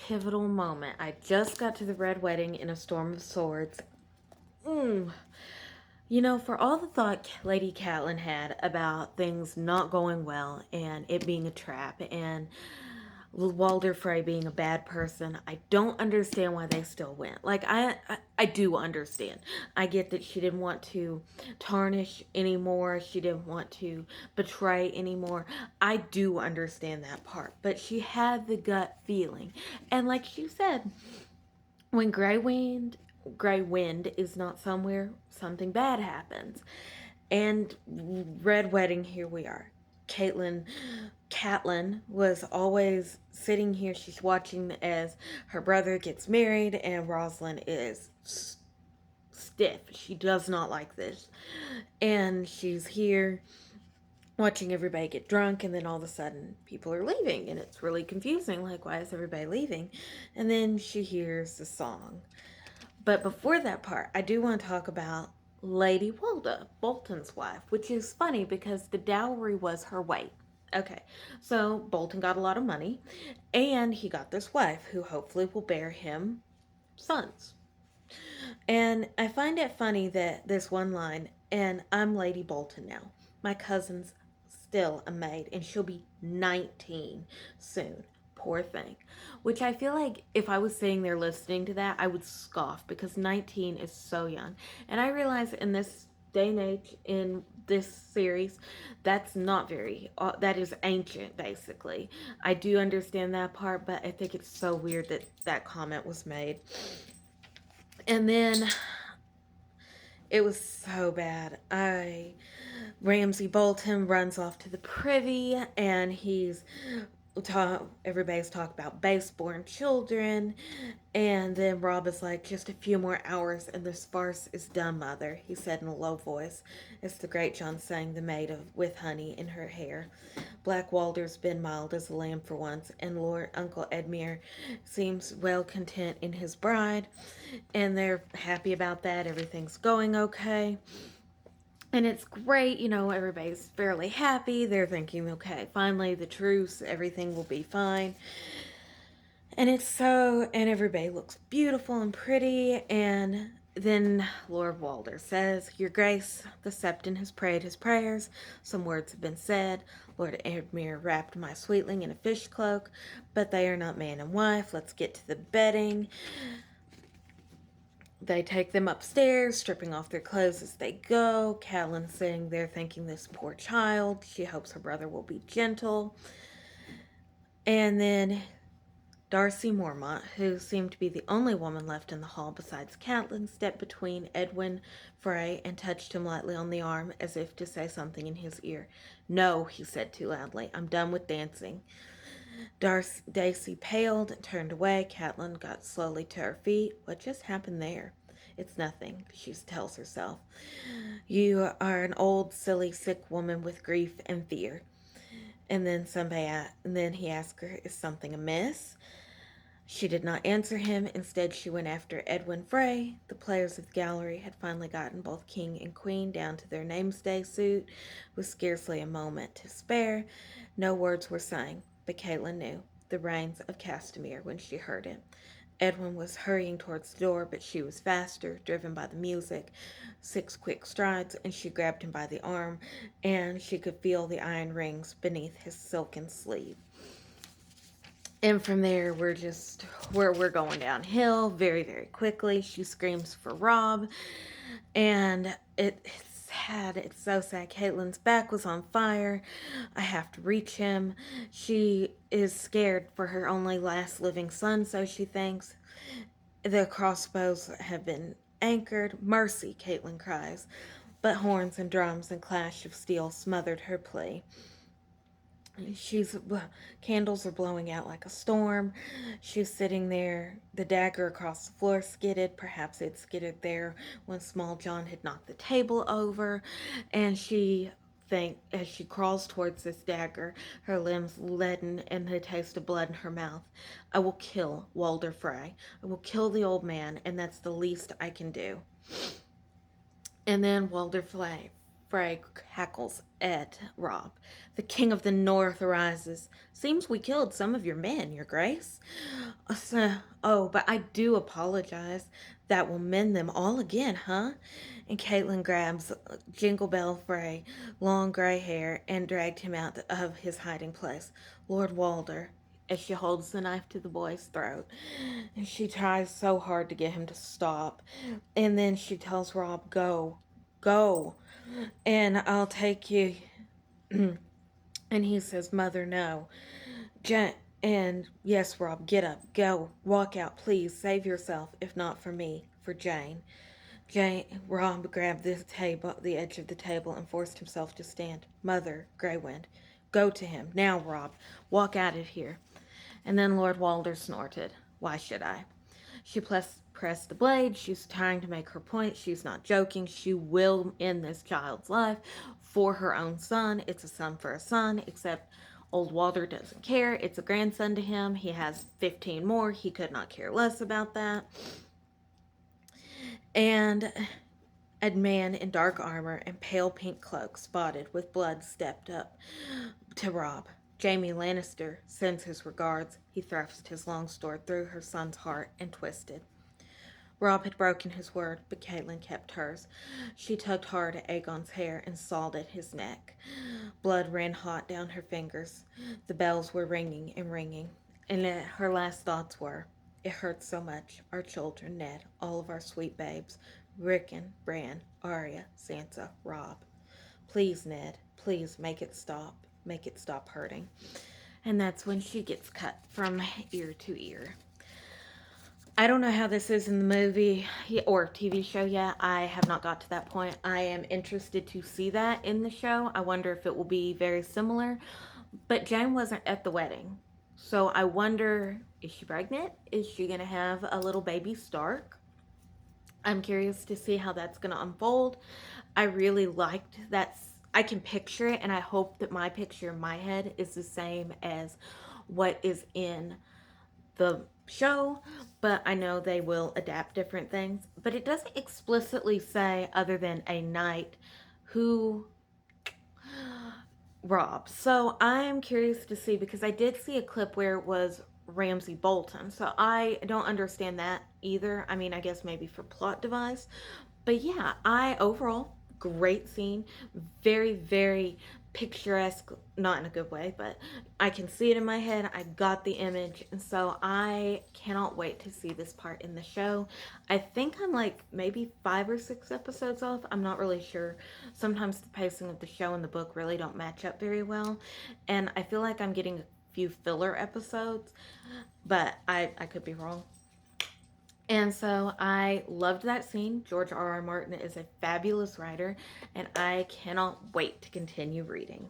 pivotal moment. I just got to the Red Wedding in A Storm of Swords. Mm. You know, for all the thought Lady Catelyn had about things not going well and it being a trap and Walder Frey being a bad person, I don't understand why they still went. Like, I do understand. I get that she didn't want to tarnish anymore. She didn't want to betray anymore. I do understand that part. But she had the gut feeling. And like she said, when Grey Wind is not somewhere, something bad happens. And Red Wedding, here we are. Catelyn was always sitting here. She's watching as her brother gets married, and Rosalind is stiff. She does not like this. And she's here watching everybody get drunk, and then all of a sudden people are leaving, and it's really confusing. Like, why is everybody leaving? And then she hears the song. But before that part, I do want to talk about Lady Walda, Bolton's wife, which is funny because the dowry was her weight. Okay, so Bolton got a lot of money, and he got this wife who hopefully will bear him sons. And I find it funny that this one line, and I'm Lady Bolton now. My cousin's still a maid, and she'll be 19 soon. Poor thing. Which I feel like if I was sitting there listening to that, I would scoff because 19 is so young. And I realize in this day and age, in this series, that's not very, that is ancient basically. I do understand that part, but I think it's so weird that that comment was made. And then it was so bad. Ramsay Bolton runs off to the privy, and everybody's talking about base-born children, and then Robb is like, just a few more hours and this farce is done, mother, he said in a low voice, as the great John sang the maid with honey in her hair. Black Walder's been mild as a lamb for once, and Lord Uncle Edmure seems well content in his bride, and they're happy about that. Everything's going okay. And it's great, you know, everybody's fairly happy. They're thinking, okay, finally the truce, everything will be fine. And and everybody looks beautiful and pretty. And then Lord Walder says, Your Grace, the Septon has prayed his prayers. Some words have been said. Lord Edmure wrapped my sweetling in a fish cloak, but they are not man and wife. Let's get to the bedding. They take them upstairs, stripping off their clothes as they go. Catelyn sitting there thinking, this poor child. She hopes her brother will be gentle. And then Darcy Mormont, who seemed to be the only woman left in the hall besides Catelyn, stepped between Edwin Frey and touched him lightly on the arm as if to say something in his ear. No, he said too loudly. I'm done with dancing. Daisy paled and turned away. Catelyn got slowly to her feet. What just happened there? It's nothing, she tells herself. You are an old, silly, sick woman with grief and fear. And then he asked her, is something amiss? She did not answer him. Instead, she went after Edwin Frey. The players of the gallery had finally gotten both king and queen down to their namesday suit, with scarcely a moment to spare. No words were sung, but Catelyn knew the reins of Castamere when she heard it. Edwin was hurrying towards the door, but she was faster, driven by the music. 6 quick strides, and she grabbed him by the arm, and she could feel the iron rings beneath his silken sleeve. And from there, we're going downhill very, very quickly. She screams for Robb, and it's sad. It's so sad. Catelyn's back was on fire. I have to reach him. She is scared for her only last living son, so she thinks. The crossbows have been anchored. Mercy, Catelyn cries. But horns and drums and clash of steel smothered her plea. Candles are blowing out like a storm. She's sitting there. The dagger across the floor skidded. Perhaps it skidded there when Small John had knocked the table over. And as she crawls towards this dagger, her limbs leaden and the taste of blood in her mouth. I will kill Walder Frey. I will kill the old man, and that's the least I can do. And then Walder Frey cackles at Robb. The king of the north arises. Seems we killed some of your men, your grace. Oh, but I do apologize. That will mend them all again, huh? And Caitlin grabs Jingle Bell Frey, long gray hair, and dragged him out of his hiding place. Lord Walder, as she holds the knife to the boy's throat. And she tries so hard to get him to stop. And then she tells Robb, go, go, and I'll take you. And he says, Mother, no. And yes, Robb, get up, go, walk out, please, save yourself, if not for me, for Jane. Robb grabbed the edge of the table, and forced himself to stand. Mother, Greywind, go to him. Now, Robb, walk out of here. And then Lord Walder snorted. Why should I? She pressed the blade. She's trying to make her point. She's not joking. She will end this child's life for her own son. It's a son for a son, except old Walder doesn't care. It's a grandson to him. He has 15 more. He could not care less about that. And a man in dark armor and pale pink cloak, spotted with blood, stepped up to Robb. Jaime Lannister sends his regards. He thrust his long sword through her son's heart and twisted. Robb had broken his word, but Caitlin kept hers. She tugged hard at Aegon's hair and sawed at his neck. Blood ran hot down her fingers. The bells were ringing and ringing, and her last thoughts were, it hurts so much. Our children, Ned, all of our sweet babes, Rickon, Bran, Arya, Sansa, Robb. Please, Ned, please make it stop. Make it stop hurting. And that's when she gets cut from ear to ear. I don't know how this is in the movie or TV show yet. I have not got to that point. I am interested to see that in the show. I wonder if it will be very similar. But Jane wasn't at the wedding. So I wonder, is she pregnant? Is she going to have a little baby Stark? I'm curious to see how that's going to unfold. I really liked that. I can picture it, and I hope that my picture in my head is the same as what is in the show, but I know they will adapt different things. But it doesn't explicitly say, other than a knight, who Robb. So I'm curious to see, because I did see a clip where it was Ramsay Bolton. So I don't understand that either. I mean, I guess maybe for plot device. But yeah, overall, great scene. Very, very picturesque, not in a good way, but I can see it in my head. I got the image, and so I cannot wait to see this part in the show. I think I'm like maybe 5 or 6 episodes off. I'm not really sure. Sometimes the pacing of the show and the book really don't match up very well, and I feel like I'm getting a few filler episodes, but I could be wrong. And so I loved that scene. George R.R. Martin is a fabulous writer, and I cannot wait to continue reading.